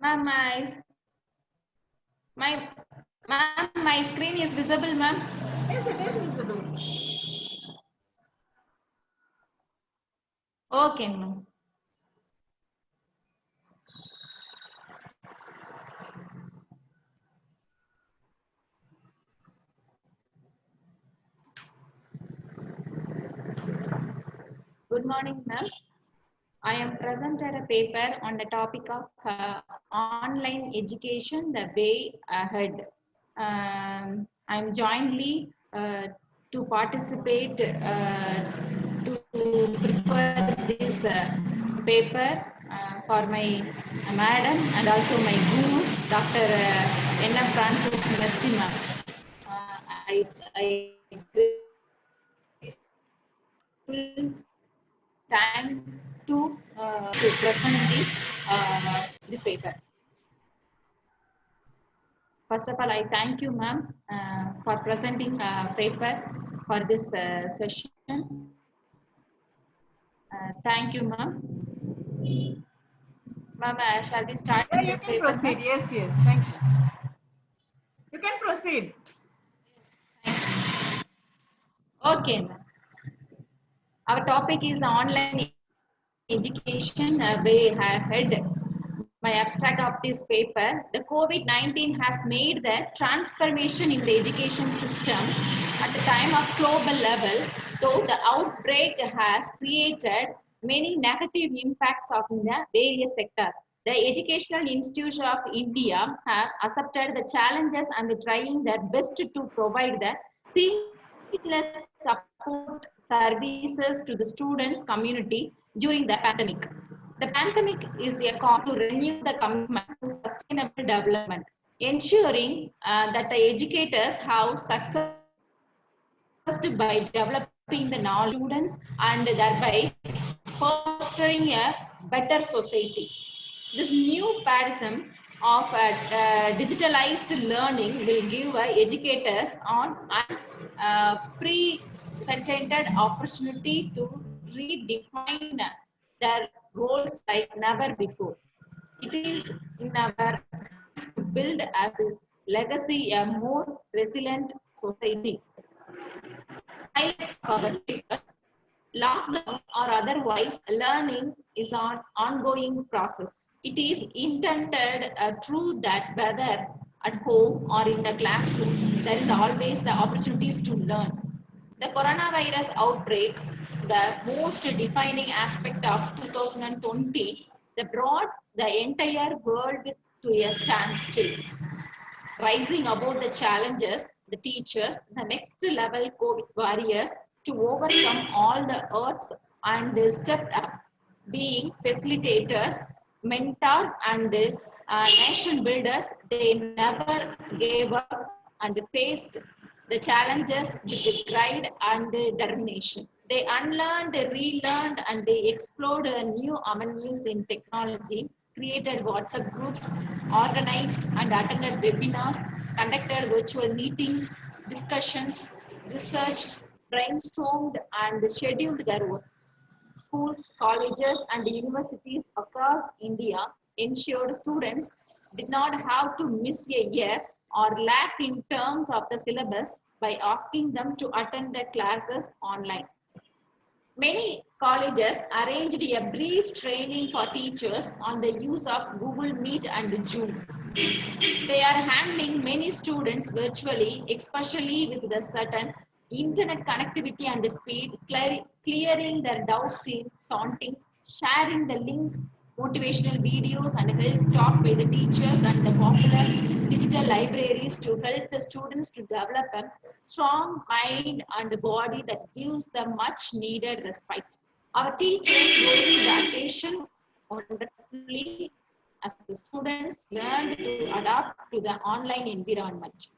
Ma'am, my screen is visible, ma'am. Yes, it is visible. Okay, ma'am. Good morning, ma'am. I am presented a paper on the topic of online education, the way ahead. I'm jointly to participate to prepare this paper for my madam and also my guru, Dr. N.M. Francis Messima. I grateful time to present this paper. First of all, I thank you, ma'am, for presenting paper for this session. Thank you, ma'am. Ma'am, shall we start Yeah, you this can paper, proceed. ma'am? Yes, yes. Thank you. You can proceed. Okay, ma'am. Our topic is online education way ahead. My abstract of this paper, the COVID-19 has made the transformation in the education system at the time of global level, though the outbreak has created many negative impacts of the various sectors. The educational institutions of India have accepted the challenges and trying their best to provide the seamless support services to the students community during the pandemic. The pandemic is a call to renew the commitment to sustainable development, ensuring that the educators have success by developing the knowledge of students and thereby fostering a better society. This new paradigm of digitalized learning will give educators on an pre-sented opportunity to redefine their roles like never before. It is in our hands to build as its legacy a more resilient society. Highlights of our paper: lockdown or otherwise, learning is an ongoing process. It is intended true that whether at home or in the classroom, there is always the opportunities to learn. The coronavirus outbreak, the most defining aspect of 2020, that brought the entire world to a standstill. Rising above the challenges, the teachers, the next level COVID warriors to overcome all the odds and they stepped up, being facilitators, mentors, and nation builders. They never gave up and faced the challenges with pride and determination. They unlearned, relearned, and they explored new avenues in technology, created WhatsApp groups, organized and attended webinars, conducted virtual meetings, discussions, researched, brainstormed, and scheduled their work. Schools, colleges, and universities across India ensured students did not have to miss a year or lack in terms of the syllabus by asking them to attend the classes online. Many colleges arranged a brief training for teachers on the use of Google Meet and Zoom. They are handling many students virtually, especially with the certain internet connectivity and speed, clearing their doubts in taunting, sharing the links, motivational videos, and health talk by the teachers and the popular digital libraries to help the students to develop a strong mind and body that gives them much needed respite. Our teachers rose to the occasion wonderfully as the students learned to adapt to the online environment.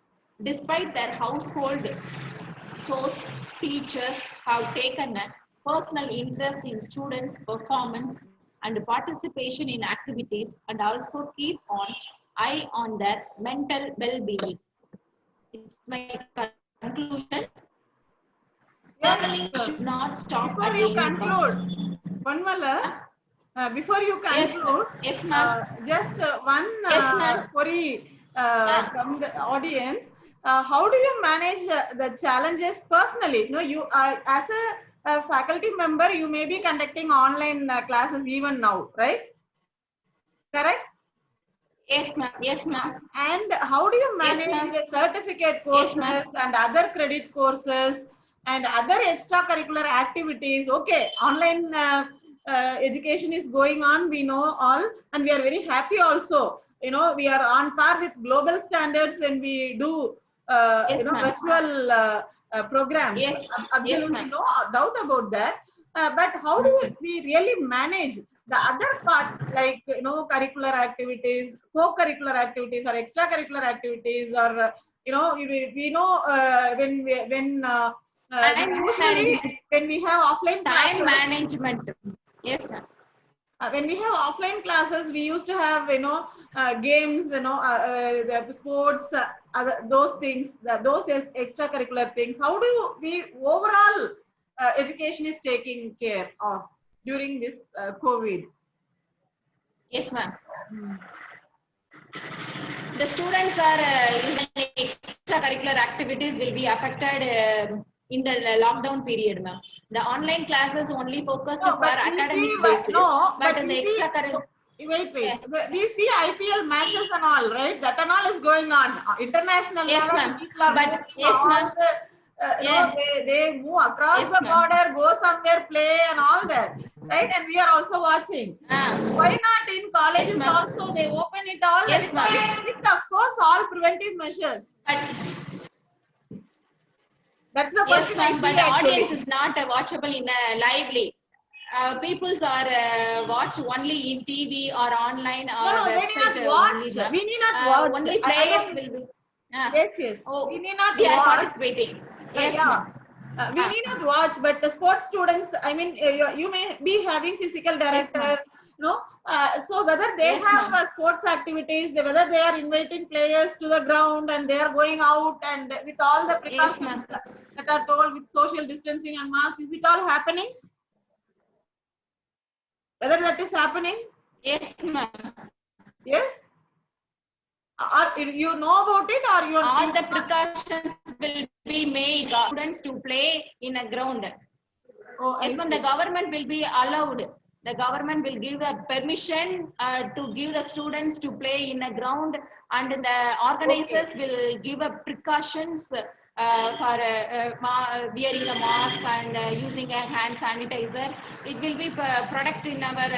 Despite their household chores, teachers have taken a personal interest in students' performance and participation in activities and also keep on eye on their mental well-being. It's my conclusion. Learning should Yes. not stop at Before you any cost. conclude, Ponmalar, Before you Yes, conclude, yes, ma'am. just one Yes, ma'am. query Ah, from the audience. How do you manage the challenges personally? You as a faculty member, you may be conducting online classes even now, right? Correct? yes, ma'am. Yes, ma'am. And how do you Yes, manage ma'am. the certificate Yes, ma'am. courses and other credit courses and other extracurricular activities? Okay, online education is going on, we know all, and we are very happy also. We are on par with global standards when we do, Yes, ma'am. virtual programs. Yes, yes, Absolutely ma'am. no doubt about that. But how do Mm. we really manage the other part, like curricular activities, co-curricular activities, or extracurricular activities, or we know we Time usually, management. when we have offline Time classes, management. Yes, ma'am. when we have offline classes, we used to have games, the sports, those things, those extracurricular things. How do we overall education is taking care of during this COVID? Yes, ma'am. Hmm. The students are usually extracurricular activities will be affected in the lockdown period, ma'am. The online classes only focused No, for but we see, academic basis, no, but but the we see, extracurricular, wait. We see IPL matches and all, right? That and all is going on. International yes, level, ma'am. people are But moving yes, all ma'am. the, Yeah, they move across yes, the ma'am. border, go somewhere, play and all that, right? And we are also watching. Why Ah, not in yes, colleges ma'am. also? They open it all Yes, ma'am. with of course, all preventive measures. But That's the yes, question I ma'am. But see the audience actually. is not watchable in lively. Peoples are watch only in TV or online No, or no, they need website not only, watch. ma'am. We need not watch. Only I players don't. will be. Ah, Yes, yes. We oh, need not we are watch. participating. Yes, Yeah. ma'am. We Ah, need not watch, but the sports students, I mean, you may be having physical yes, ma'am. director, so whether they Yes, have ma'am. sports activities, whether they are inviting players to the ground and they are going out and with all the Yes, precautions ma'am. that are told with social distancing and masks, is it all happening? Whether that is happening? Yes, ma'am. Yes? Or you know about it, or you All the do not? precautions will be made students to play in a ground. Oh, I Yes, ma'am. The see. government will be allowed. The government will give the permission to give the students to play in a ground, and the Okay. organizers will give a precautions for wearing a mask and using a hand sanitizer. It will be product in our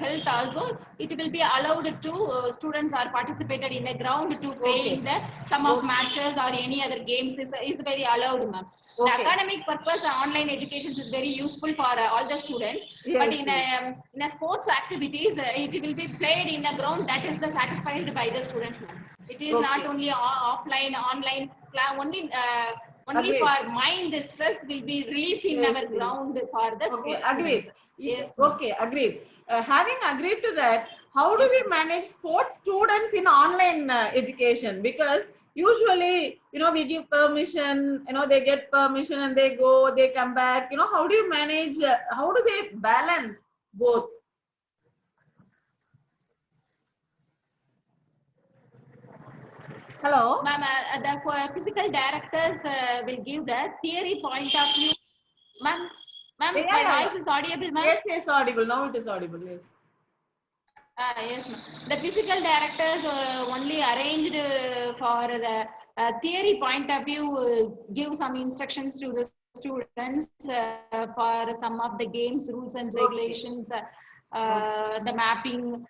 health also. It will be allowed to students are participated in a ground to play Okay. in the some of Okay. matches or any other games is very allowed, ma'am. The Okay. academic purpose, online education is very useful for all the students. But Yes, yes. in a sports activities, it will be played in a ground that is the satisfied by the students, ma'am. It is not Okay. only offline, online, only Agreed. for mind stress will be relief in Yes, our yes. ground for the Okay, sports agreed. students. Yes, ma'am. Okay, agreed. Having agreed to that, how do Yes, we ma'am. manage sports students in online education? Because usually, we give permission, they get permission and they go, they come back. How do you manage, how do they balance both? Hello? Ma'am, the physical directors will give the theory point of view. Ma'am, Yeah, ma'am, yeah, my yeah. voice is audible, ma'am. Yes, yes, audible. Now it is audible. Yes. Yes, ma'am. The physical directors only arranged for the theory point of view, give some instructions to the students for some of the games, rules and Okay. regulations, Okay. the mapping.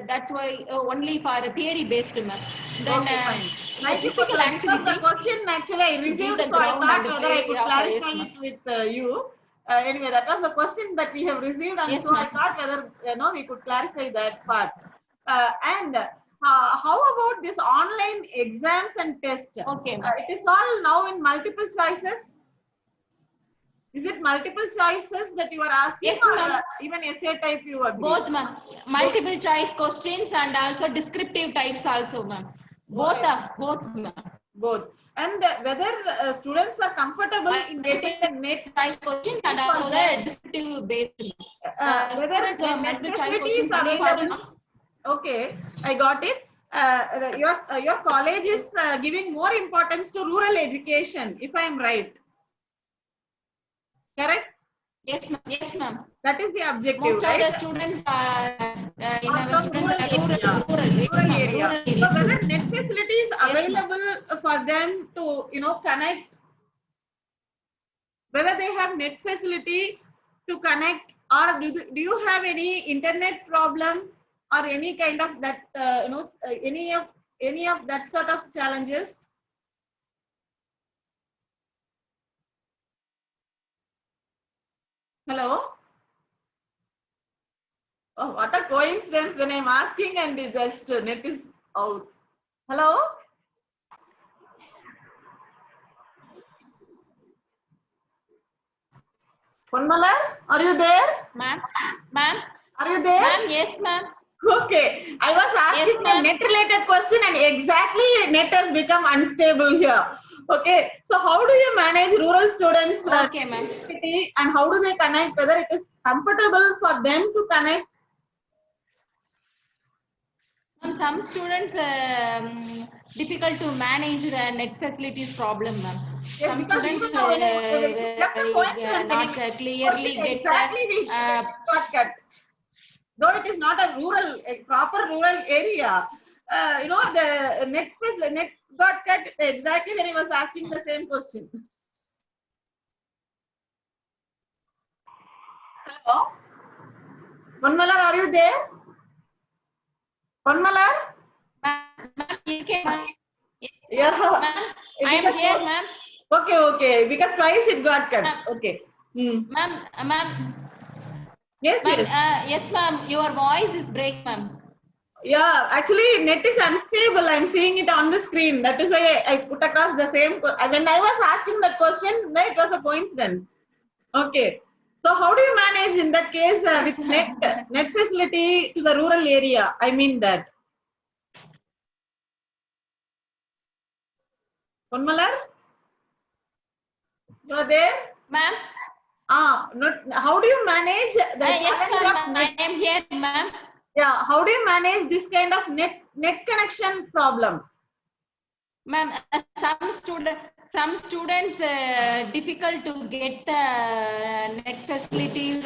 That's why only for theory based, ma'am. Then Okay, fine. the Thank you for physical that. This was the activity question actually I to give received, the so I ground thought and whether I play could of clarify yes, ma'am. it with you. Anyway, that was the question that we have received, and Yes, so I ma'am. thought whether we could clarify that part. And how about this online exams and tests? Okay, ma'am. It is all now in multiple choices. Is it multiple choices that you are asking, Yes, or ma'am. even essay type you agree? Both, ma'am. Both. Multiple choice questions and also descriptive types also, ma'am. Oh, I see. Both, ma'am. Both. and whether students are comfortable in getting the net choice questions and for also the them, descriptive based. whether Students net multiple choice facility is questions only for available. them. Okay, I got it. Your college is giving more importance to rural education, if I am right. Correct? Yes, ma'am. Yes, ma'am. That is the objective, Most of right? the students are in Or our from students rural are area. rural. Yes, Rural ma'am. area. Rural So area whether students. net facility is Yes, ma'am. available for them to, connect, whether they have net facility to connect, or do you have any internet problem or any kind of that, any of that sort of challenges? Hello? Oh, what a coincidence when I'm asking and it just net is out. Hello? Ponmalar, are you there? Ma'am. Ma'am. Are you there? Ma'am. Yes, ma'am. Okay, I was asking Yes, a ma'am. net related question and exactly net has become unstable here. Okay, so how do you manage rural students Okay, ma'am. and how do they connect, whether it is comfortable for them to connect? Some students difficult to manage the net facilities problem, ma'am. Yes, Some because students even now when it is just a coincidence when not you clearly question get exactly we got cut. Though it is not a proper rural area, the net got cut exactly when he was asking the same question. Hello, Ponmalar, are you there? Ponmalar? ma'am, you can, yes, Yeah, ma'am. I am because here, ma'am. okay, because twice it got cut. Okay. Ma'am, ma'am, Yes, ma'am. yes. Yes, ma'am. Your voice is break, ma'am. Yeah, actually, net is unstable. I'm seeing it on the screen. That is why I put across the same. When I was asking that question, it was a coincidence. Okay. So how do you manage in that case Yes, with net facility to the rural area? I mean that. Ponmalar, you are there? ma'am. Not, how do you manage the Yes, challenge ma'am. of net? I am here, ma'am. Yeah, how do you manage this kind of net connection problem? Ma'am, some students difficult to get net facilities